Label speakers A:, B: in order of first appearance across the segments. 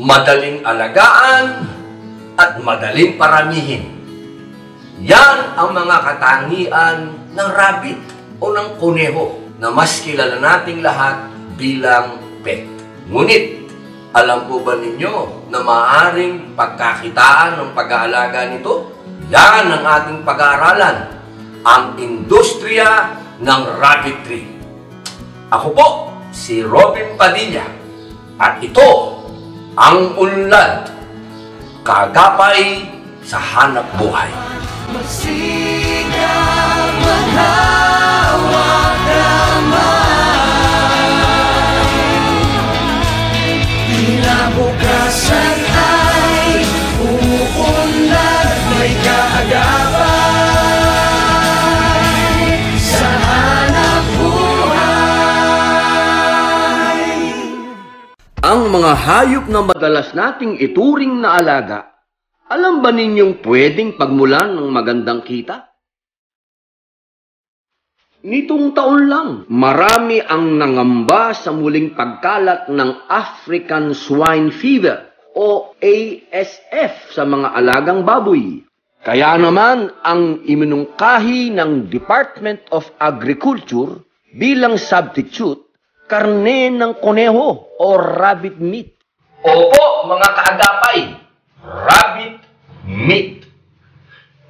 A: madaling alagaan, at madaling paramihin. Yan ang mga katangian ng rabbit o ng kuneho na mas kilala nating lahat bilang pet. Ngunit, alam po ba ninyo na maaaring pagkakitaan ng pag-aalaga nito? Yan ang ating pag-aaralan, ang industriya ng rabbitry. Ako po, si Robin Padilla, at ito ang unlad, kagapay sa hanap buhay.
B: Magsikap, maghawak kamay, kinabukasan ay uunlad, may kaagapay sa hanap buhay.
A: Ang mga hayop na madalas nating ituring na alaga, alam ba ninyong pwedeng pagmulan ng magandang kita? Nitong taon lang, marami ang nangamba sa muling pagkalat ng African Swine Fever o ASF sa mga alagang baboy. Kaya naman ang iminungkahi ng Department of Agriculture bilang substitute, karne ng kuneho o rabbit meat. Opo, mga kaagapay, rabbit meat.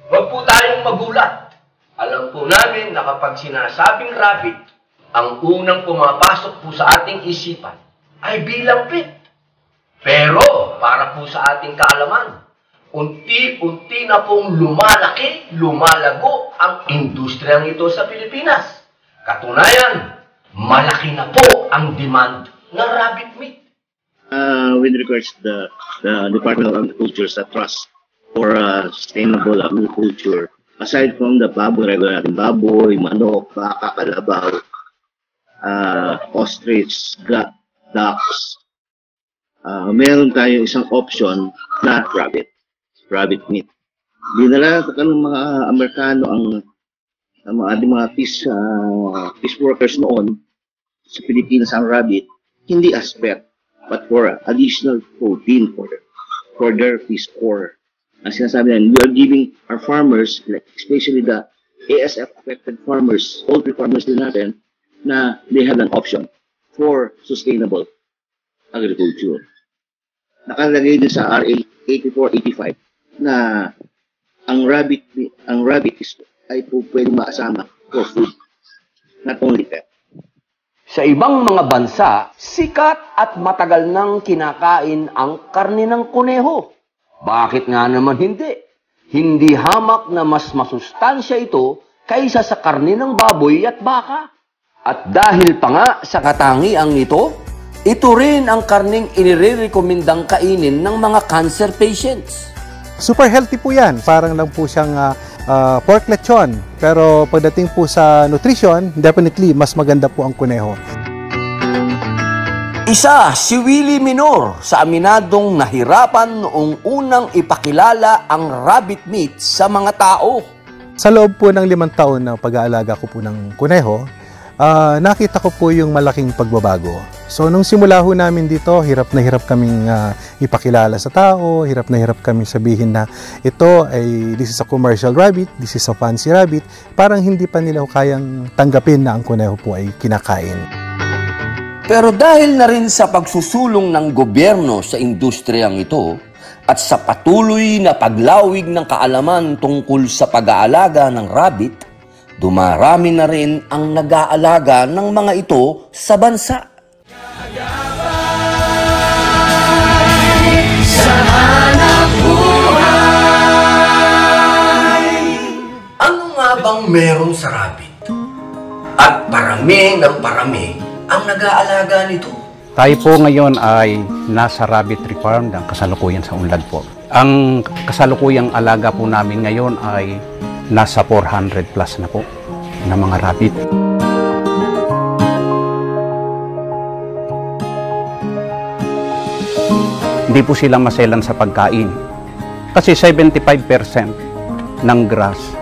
A: Huwag po tayong magulat. Alam po namin na kapag sinasabing rabbit, ang unang pumapasok po sa ating isipan ay bilang pet. Pero para po sa ating kaalaman, unti-unti na pong lumalaki, lumalago ang industriyang ito sa Pilipinas. Katunayan, malaki na po ang demand ng rabbit meat.
C: With regards to the Department of Agriculture's trust for sustainable agriculture, aside from the baboy, regular natin baboy, manok, baka, kalabaw, ostrich, ducks, meron tayo isang option na rabbit meat. Dinala ng mga Amerikano ang mga fish workers noon sa Pilipinas ang rabbit, hindi as pet, but for additional protein for their fish core. Ang sinasabi natin, we are giving our farmers, like especially the ASF-affected farmers, poultry farmers din natin, na they have an option for sustainable agriculture. Nakalagay din sa RA 8485 na ang rabbit ay po pwedeng makasama for food, not only pet.
A: Sa ibang mga bansa, sikat at matagal nang kinakain ang karne ng kuneho. Bakit nga naman hindi? Hindi hamak na mas masustansya ito kaysa sa karne ng baboy at baka. At dahil pa nga sa katangiang ito rin ang karneng inirekomendang kainin ng mga cancer patients.
D: Super healthy po yan. Parang lang po siyang pork lechon. Pero pagdating po sa nutrition, definitely mas maganda po ang kuneho.
A: Isa si Willie Minor sa aminadong nahirapan noong unang ipakilala ang rabbit meat sa mga tao.
D: Sa loob po ng 5 taon na pag-aalaga ko po ng kuneho, nakita ko po yung malaking pagbabago. So nung simula ho namin dito, hirap na hirap kaming ipakilala sa tao, hirap na hirap kaming sabihin na ito ay this is a commercial rabbit, this is a fancy rabbit. Parang hindi pa nila kayang tanggapin na ang kuneho po ay kinakain.
A: Pero dahil na rin sa pagsusulong ng gobyerno sa industriyang ito at sa patuloy na paglawig ng kaalaman tungkol sa pag-aalaga ng rabbit, dumarami na rin ang nag-aalaga ng mga ito sa bansa. Ano nga bang meron sa rabbit? At parami ng parami ang nag-aalaga nito.
E: Tayo po ngayon ay nasa rabbitry farm ng kasalukuyan sa Unlad po. Ang kasalukuyang alaga po namin ngayon ay nasa 400 plus na po na mga rabbit. Hindi po sila maselan sa pagkain. Kasi 75% ng grass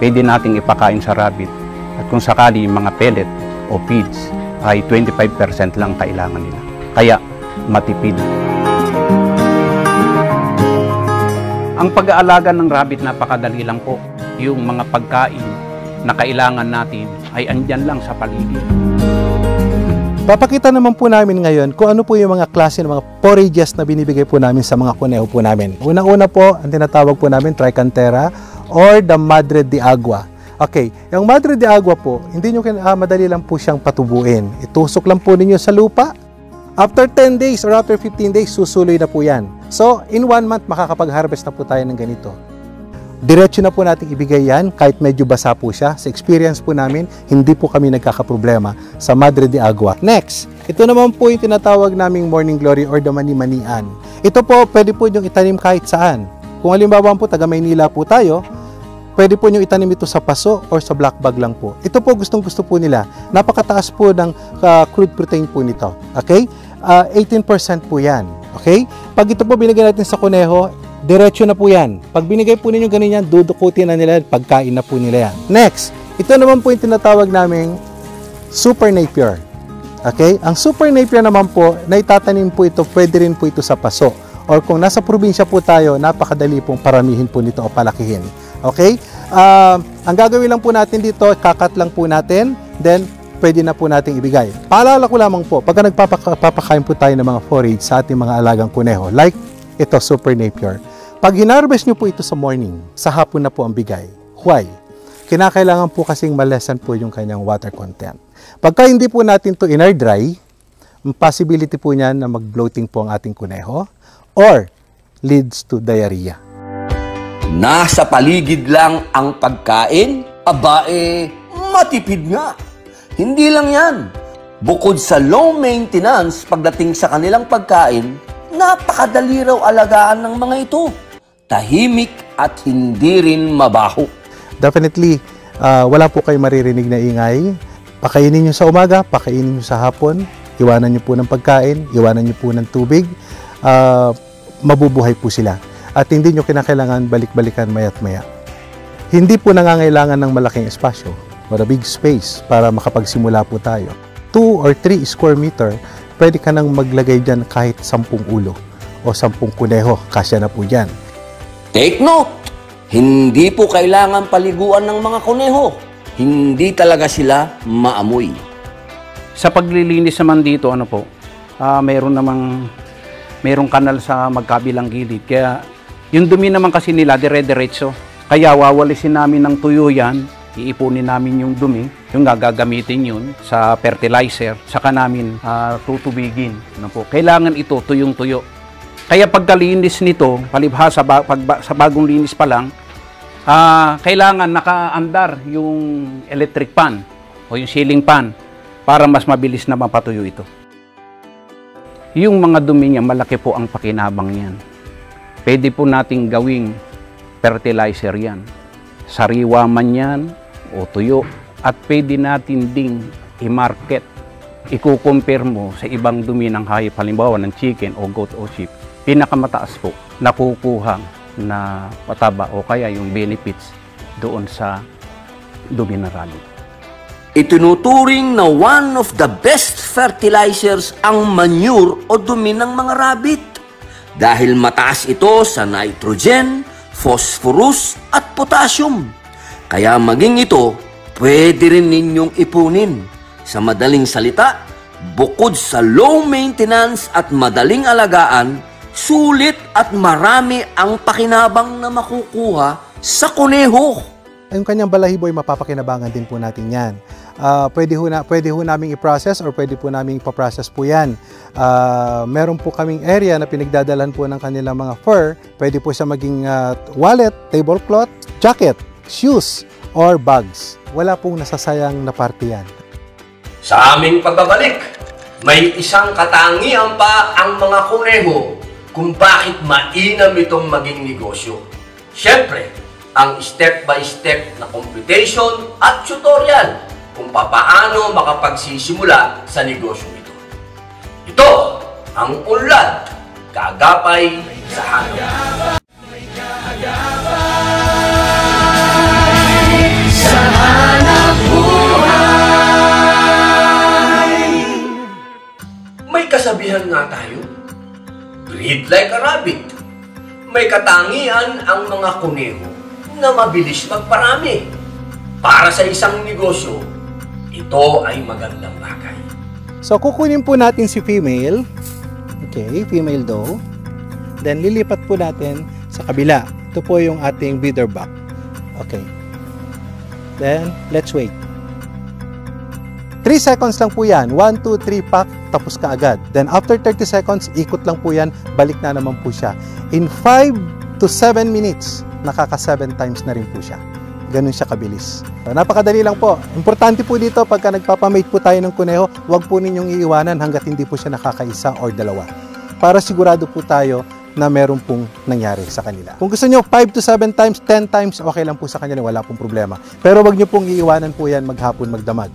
E: pwede nating ipakain sa rabbit. At kung sakali yung mga pellet o feeds ay 25% lang kailangan nila. Kaya matipid. Ang pag-aalaga ng rabbit napakadali lang po. Yung mga pagkain na kailangan natin ay andyan lang sa paligid.
D: Papakita naman po namin ngayon kung ano po yung mga klase ng mga forages na binibigay po namin sa mga kuneho po namin. Unang-una po, ang tinatawag po namin Tricantera or the Madre de Agua. Okay, yung Madre de Agua po, hindi nyo madali lang po siyang patubuin. Itusok lang po ninyo sa lupa. After 10 days or after 15 days, susuloy na po yan. So, in 1 month, makakapag-harvest na po tayo ng ganito. Diretso na po natin ibigay yan kahit medyo basa po siya. Sa experience po namin, hindi po kami nagkakaproblema sa Madre de Agua. Next, ito naman po yung tinatawag naming Morning Glory or the Mani-Manian. Ito po, pwede po yung itanim kahit saan. Kung halimbawa po, taga Maynila po tayo, pwede po nyo itanim ito sa paso or sa black bag lang po. Ito po gustong-gusto po nila. Napakataas po ng crude protein po nito. Okay? 18% po yan. Okay? Pag ito po binigay natin sa kuneho, diretso na po yan. Pag binigay po ninyo ganyan, dudukutin na nila, pagkain na po nila yan. Next, ito naman po yung tinatawag naming Super Napier. Okay? Ang Super Napier naman po, naitatanim po ito, pwede rin po ito sa paso. Or kung nasa probinsya po tayo, napakadali pong paramihin po nito o palakihin. Okay? Ang gagawin lang po natin dito, kakat lang po natin, then pwede na po nating ibigay. Paalala ko lamang po, pagka nagpapakain po tayo ng mga forage sa ating mga alagang kuneho, like ito, Super Napier. Pag hinarvest nyo po ito sa morning, sa hapon na po ang bigay. Why? Kinakailangan po kasing malessen po yung kanyang water content. Pagka hindi po natin to in-air dry, possibility po niyan na mag-bloating po ang ating kuneho or leads to diarrhea.
A: Nasa paligid lang ang pagkain? Matipid nga. Hindi lang yan. Bukod sa low maintenance pagdating sa kanilang pagkain, napakadali raw alagaan ng mga ito. Tahimik at hindi rin mabaho.
D: Definitely, wala po kayo maririnig na ingay. Pakainin nyo sa umaga, pakainin nyo sa hapon, iwanan nyo po ng pagkain, iwanan nyo po ng tubig, mabubuhay po sila. At hindi nyo kinakailangan balik-balikan maya't maya. Hindi po nangangailangan ng malaking espasyo or a big space para makapagsimula po tayo. 2 or 3 square meter, pwede ka nang maglagay dyan kahit 10 ulo o 10 kuneho. Kasya na po dyan.
A: Take note, hindi po kailangan paliguan ng mga kuneho. Hindi talaga sila maamoy.
E: Sa paglilinis naman dito, mayroong kanal sa magkabilang gilid. Kaya yung dumi naman kasi nila dire-diretso. Kaya wawalisin namin ng tuyo yan, iipunin namin yung dumi, yung gagamitin yun sa fertilizer, saka namin tutubigin. Kailangan ito tuyong-tuyo. Kaya pagkalinis nito, palibhasa sa bagong linis pa lang, kailangan nakaandar yung electric pan o yung ceiling fan para mas mabilis na mapatuyo ito. Yung mga dumi niya, malaki po ang pakinabang niyan. Pwede po nating gawing fertilizer yan. Sariwa man yan o tuyo. At pwede natin ding i-market. I-compare mo sa ibang dumi ng hayop, halimbawa ng chicken o goat o sheep. Pinakamataas po, nakukuha na pataba o kaya yung benefits doon sa dumi ng rabbit.
A: Itinuturing na one of the best fertilizers ang manure o dumi ng mga rabbit dahil mataas ito sa nitrogen, phosphorus at potassium. Kaya maging ito, pwede rin ninyong ipunin. Sa madaling salita, bukod sa low maintenance at madaling alagaan, sulit at marami ang pakinabang na makukuha sa kuneho.
D: Yung kanyang balahibo ay mapapakinabangan din po natin yan. Pwede ho namin i-process or pwede po namin ipaprocess po yan. Meron po kaming area na pinagdadalan po ng kanilang mga fur. Pwede po siya maging wallet, tablecloth, jacket, shoes, or bags. Wala pong nasasayang na parte yan.
A: Sa aming pagbabalik, may isang katangian pa ang mga kuneho kung bakit mainam itong maging negosyo. Siyempre, ang step-by-step na computation at tutorial kung papaano makapagsisimula sa negosyo ito. Ito ang unlad, kaagapay sa hanap.
B: Sa hanap buhay.
A: May kasabihan nga tayo, breed like a rabbit. May katangian ang mga kuneho na mabilis magparami. Para sa isang negosyo, ito ay magandang bagay.
D: So, kukunin po natin si female. Okay, female doe. Then, lilipat po natin sa kabila. Ito po yung ating breeder back. Okay. Then, let's wait. 3 seconds lang po yan. 1, 2, 3 pack, tapos ka agad. Then after 30 seconds, ikot lang po yan, balik na naman po siya. In 5 to 7 minutes, nakaka 7 times na rin po siya. Ganun siya kabilis. So, napakadali lang po. Importante po dito, pagka nagpapamate po tayo ng kuneho, huwag po ninyong iiwanan hanggat hindi po siya nakakaisa or dalawa. Para sigurado po tayo na meron pong nangyari sa kanila. Kung gusto nyo 5 to 7 times, 10 times, okay lang po sa kanila, wala pong problema. Pero wag nyo pong iiwanan po yan maghapon, magdamag.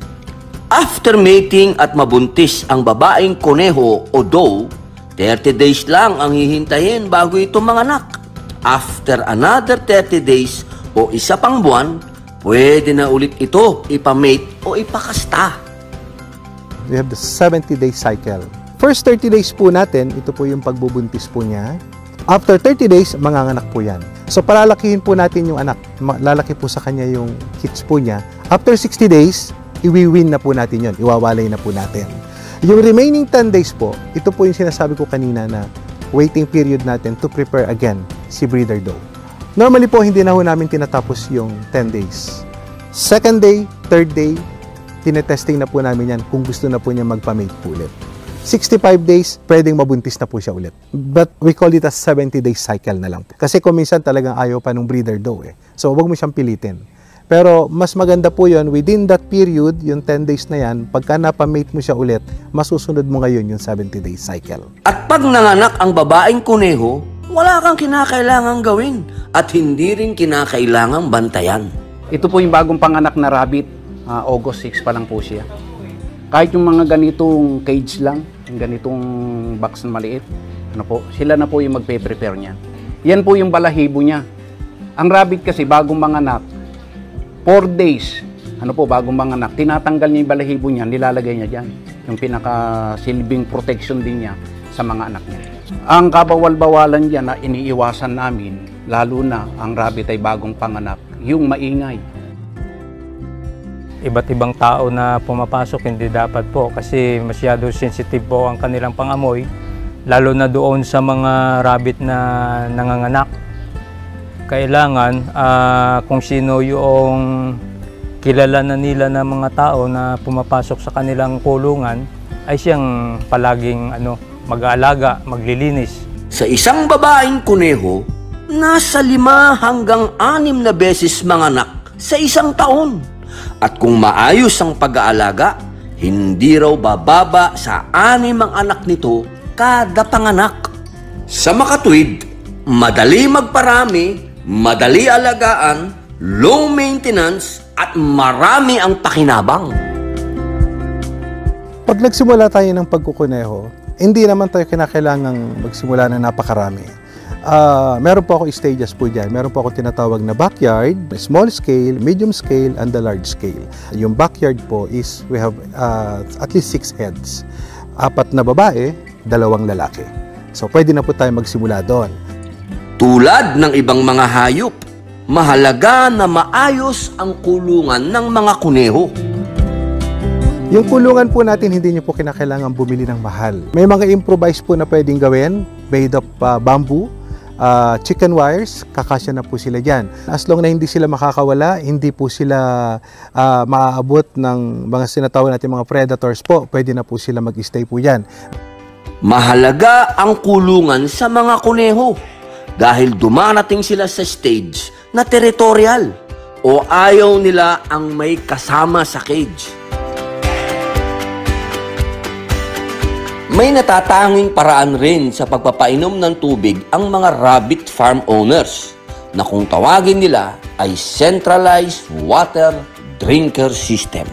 A: After mating at mabuntis ang babaeng kuneho o doe, 30 days lang ang hihintayin bago ito manganak. After another 30 days o isa pang buwan, pwede na ulit ito ipamate o ipakasta.
D: We have the 70-day cycle. First 30 days po natin, ito po yung pagbubuntis po niya. After 30 days, manganganak po yan. So, palalakihin po natin yung anak. Lalaki po sa kanya yung kids po niya. After 60 days, iwi-win na po natin yon, iwawalay na po natin. Yung remaining 10 days po, ito po yung sinasabi ko kanina na waiting period natin to prepare again si breeder doe. Normally po, hindi na ho namin tinatapos yung 10 days. Second day, third day, tinetesting na po namin yan kung gusto na po niya magpamate po ulit. 65 days, pwedeng mabuntis na po siya ulit. But we call it a 70-day cycle na lang. Kasi kung minsan talagang ayaw pa ng breeder doe. So, huwag mo siyang pilitin. Pero mas maganda po yun, within that period, yung 10 days na yan, pagka napamate mo siya ulit, masusunod mo ngayon yung 70-day cycle.
A: At pag nanganak ang babaeng kuneho, wala kang kinakailangang gawin at hindi rin kinakailangang bantayan.
E: Ito po yung bagong panganak na rabbit. August 6 pa lang po siya. Kahit yung mga ganitong cage lang, yung ganitong box na maliit, sila na po yung magpe-prepare niya. Yan po yung balahibo niya. Ang rabbit kasi bagong manganak, 4 days, bagong manganak, tinatanggal niya yung balahibo niya, nilalagay niya dyan. Yung pinaka-silbing protection din niya sa mga anak niya. Ang kabawal-bawalan dyan na iniiwasan namin, lalo na ang rabbit ay bagong panganak, yung maingay.
F: Iba't ibang tao na pumapasok, hindi dapat po kasi masyado sensitive po ang kanilang pangamoy, lalo na doon sa mga rabbit na nanganganak. Kailangan kung sino yung kilala na nila ng mga tao na pumapasok sa kanilang kulungan ay siyang palaging mag-aalaga, maglilinis.
A: Sa isang babaeng kuneho, nasa 5 hanggang 6 na beses manganak sa isang taon. At kung maayos ang pag-aalaga, hindi raw bababa sa 6 ang anak nito kada panganak. Sa makatwid, madali magparami, madali alagaan, low maintenance, at marami ang pakinabang.
D: Pag nagsimula tayo ng pagkukuneho, hindi naman tayo kinakailangang magsimula na napakarami. Meron po ako stages po dyan. Meron po ako tinatawag na backyard, small scale, medium scale, and the large scale. Yung backyard po is we have at least 6 heads. 4 na babae, 2 lalaki. So pwede na po tayo magsimula doon.
A: Tulad ng ibang mga hayop, mahalaga na maayos ang kulungan ng mga kuneho.
D: Yung kulungan po natin, hindi nyo po kinakailangan bumili ng mahal. May mga improvise po na pwedeng gawin, made of bamboo, chicken wires, kakasya na po sila dyan. As long na hindi sila makakawala, hindi po sila maaabot ng mga sinatawag natin mga predators po, pwede na po sila mag-stay po dyan.
A: Mahalaga ang kulungan sa mga kuneho dahil dumarating sila sa stage na territorial o ayaw nila ang may kasama sa cage. May natatanging paraan rin sa pagpapainom ng tubig ang mga rabbit farm owners na kung tawagin nila ay centralized water drinker system.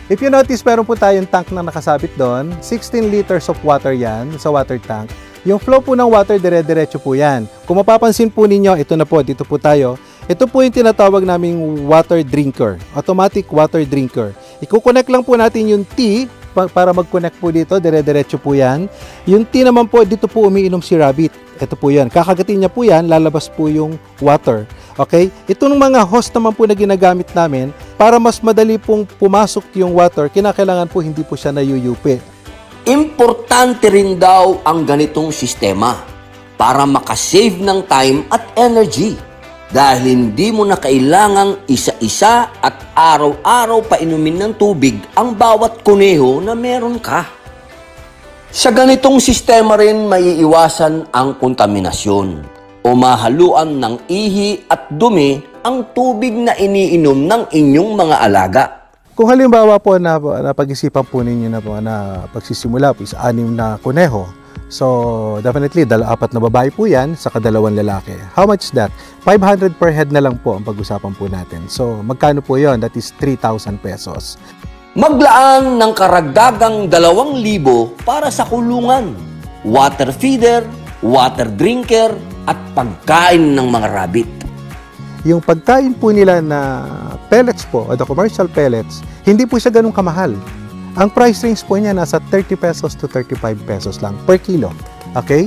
D: If you notice, meron po tayong tank na nakasabit doon. 16 liters of water yan sa water tank. Yung flow po ng water, dire-diretso po yan. Kung mapapansin po ninyo, ito na po, dito po tayo. Ito po yung tinatawag naming water drinker, automatic water drinker. Iko-connect lang po natin yung T para mag-connect po dito, dire-diretso po yan. Yung T naman po, dito po umiinom si rabbit. Ito po yan. Kakagatin niya po yan, lalabas po yung water. Okay? Itong mga hose naman po na ginagamit namin, para mas madali pong pumasok yung water, kinakailangan po hindi po siya nayuyupi.
A: Importante rin daw ang ganitong sistema para makasave ng time at energy dahil hindi mo na kailangang isa-isa at araw-araw painumin ng tubig ang bawat kuneho na meron ka. Sa ganitong sistema rin maiiwasan ang kontaminasyon o mahaluan ng ihi at dumi ang tubig na iniinom ng inyong mga alaga.
D: Kung halimbawa po na pag-isipan po ninyo na po na pagsisimula po is 6 na kuneho. So, definitely, 4 na babae po yan, saka 2 lalaki. How much is that? 500 per head na lang po ang pag-usapan po natin. So, magkano po yon? That is 3,000 pesos.
A: Maglaan ng karagdagang 2,000 para sa kulungan, water feeder, water drinker, at pagkain ng mga rabbit.
D: Yung pagkain po nila na pellets po, o the commercial pellets, hindi po siya ganun kamahal. Ang price range po niya nasa 30 pesos to 35 pesos lang per kilo. Okay?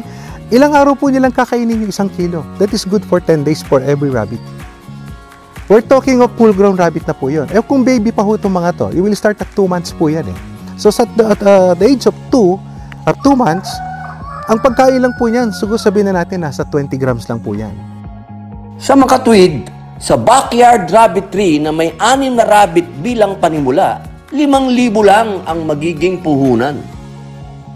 D: Ilang araw po nilang kakainin yung 1 kilo. That is good for 10 days for every rabbit. We're talking of full-grown rabbit na po yun. Eh kung baby pa ho itong mga to, you will start at 2 months po yan eh. So at the age of 2 months, ang pagkain lang po niyan, siguro sabihin na natin nasa 20 grams lang po yan.
A: Sa makatwid, sa backyard rabbitry na may 6 na rabbit bilang panimula, 5,000 lang ang magiging puhunan.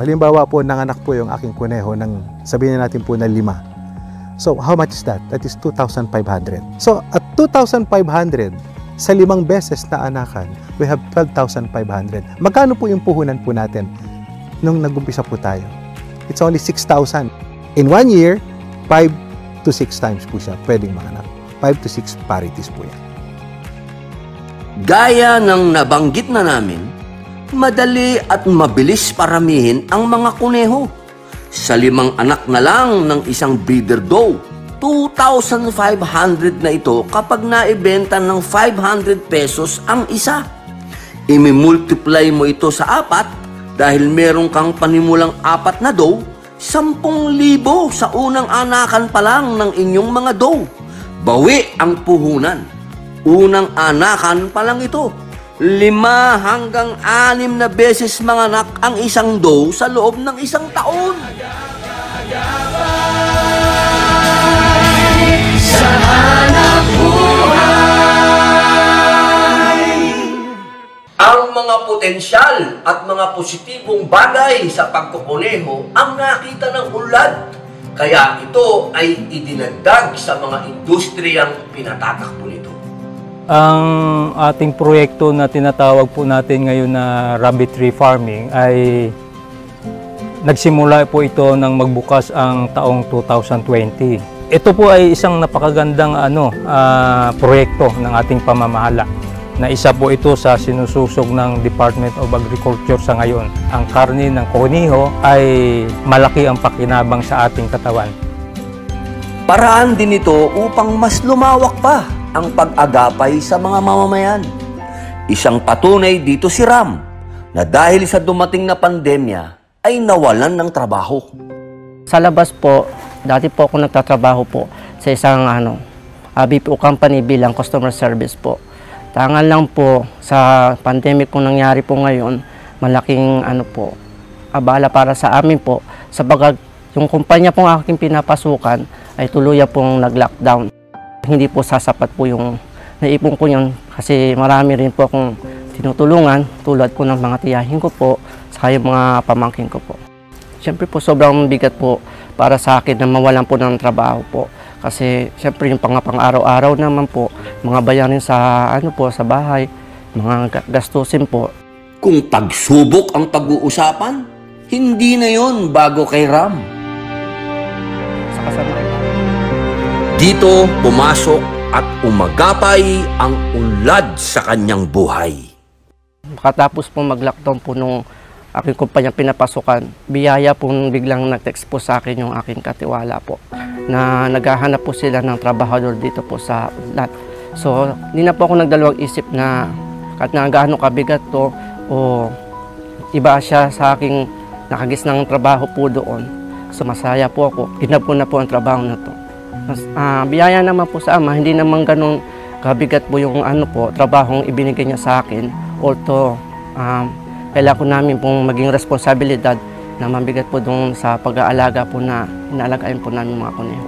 D: Halimbawa po, nanganak po yung aking kuneho ng sabihin na natin po na 5. So, how much is that? That is 2,500. So, at 2,500, sa 5 beses na anakan, we have 12,500. Magkano po yung puhunan po natin nung nag-umpisa po tayo? It's only 6,000. In 1 year, 5 to 6 times po siya pwedeng manganak. 5 to 6 parities po yan.
A: Gaya ng nabanggit na namin, madali at mabilis paramihin ang mga kuneho. Sa 5 anak na lang ng isang breeder doe, 2,500 na ito kapag naibenta ng 500 pesos ang isa. Imi-multiply mo ito sa 4 dahil meron kang panimulang 4 na doe, 10,000 sa unang anakan pa lang ng inyong mga doe. Bawi ang puhunan. Unang anakan pa lang ito. 5 hanggang 6 na beses manganak ang isang doe sa loob ng 1 taon.
B: Sa hanap buhay.
A: Ang mga potensyal at mga positibong bagay sa pagkukuneho ang nakita ng ulad. Kaya ito ay idinagdag sa mga industriyang pinatatakbo nito.
F: Ang ating proyekto na tinatawag po natin ngayon na rabbitry farming ay nagsimula po ito nang magbukas ang taong 2020. Ito po ay isang napakagandang proyekto ng ating pamamahala na isa po ito sa sinususog ng Department of Agriculture sa ngayon. Ang karne ng kuneho ay malaki ang pakinabang sa ating katawan.
A: Paraan din ito upang mas lumawak pa ang pag-agapay sa mga mamamayan. Isang patunay dito si Ram na dahil sa dumating na pandemya ay nawalan ng trabaho.
G: Sa labas po, dati po ako nagtatrabaho po sa isang BPO company bilang customer service po. Tangan lang po sa pandemic kung nangyari po ngayon, malaking abala para sa amin po. Sabagat yung kumpanya pong aking pinapasukan ay tuluyan pong nag-lockdown. Hindi po sasapat po yung naipon ko yun kasi marami rin po akong tinutulungan tulad po ng mga tiyahin ko po saka yung mga pamangkin ko po. Siyempre po sobrang bigat po para sa akin na mawalan po ng trabaho po. Kasi siyempre yung pang-araw-araw naman po, mga bayarin sa sa bahay, mga gastusin po.
A: Kung pagsubok ang pag-uusapan, hindi na yon bago kay Ram.
G: Sa kasama.
A: Dito pumasok at umagapay ang unlad sa kanyang buhay.
G: Makatapos po mag-lockdown po nung aking kumpanya pinapasukan, biyaya po biglang nag-text po sa akin yung aking katiwala po na naghahanap po sila ng trabahador dito po sa unlad. So, hindi na po ako nagdalawang isip na kahit na gaano kabigat to o iba siya sa aking nakagis ng trabaho po doon. Sumasaya po ako. Ginab ko na po ang trabaho na to. Mas, biyaya naman po sa Ama, hindi naman ganun kabigat po yung trabahong ibinigay niya sa akin. Although, kailangan ko namin pong maging responsibilidad na mabigat po doon sa pag-aalaga po na inaalagaan po namin mga kuneho.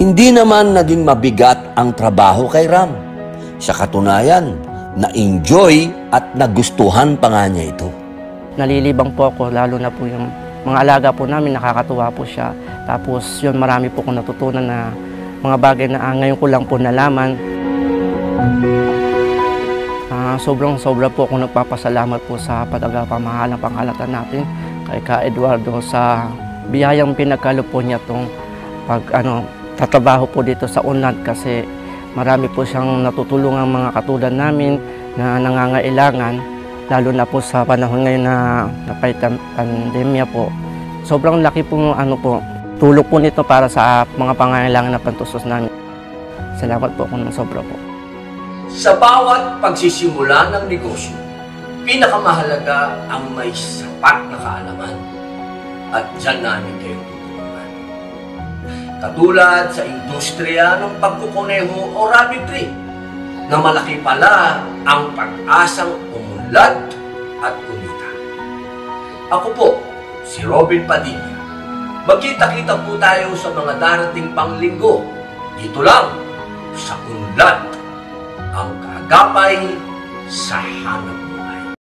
B: Hindi naman naging mabigat ang trabaho kay Ram. Sa katunayan, na-enjoy at nagustuhan pa nga niya ito.
G: Nalilibang po ako, lalo na po yung mga alaga po namin, nakakatuwa po siya. Tapos yun, marami po akong natutunan na mga bagay na ngayon ko lang po nalaman. Sobra po akong nagpapasalamat po sa pag-agapamahal ng pangkalatan natin kay Ka Eduardo sa biyayang pinagkalo po niya itong tatrabaho po dito sa UNLAD kasi marami po siyang natutulungan mga katulad namin na nangangailangan, lalo na po sa panahon ngayon na pandemya po. Sobrang laki po tulong po nito para sa mga pangangailangan na pantusos namin. Salamat po ako ng sobra po.
A: Sa bawat pagsisimula ng negosyo, pinakamahalaga ang may sapat na kaalaman. At dyan namin kayo tutulungan. Katulad sa industriya ng pagkukuneho o rabbitry, na malaki pala ang pag-asang umunlad at kumita. Ako po, si Robin Padilla. Magkita-kita po tayo sa mga darating pang linggo. Dito lang, sa Unlad, ang kaagapay sa hanap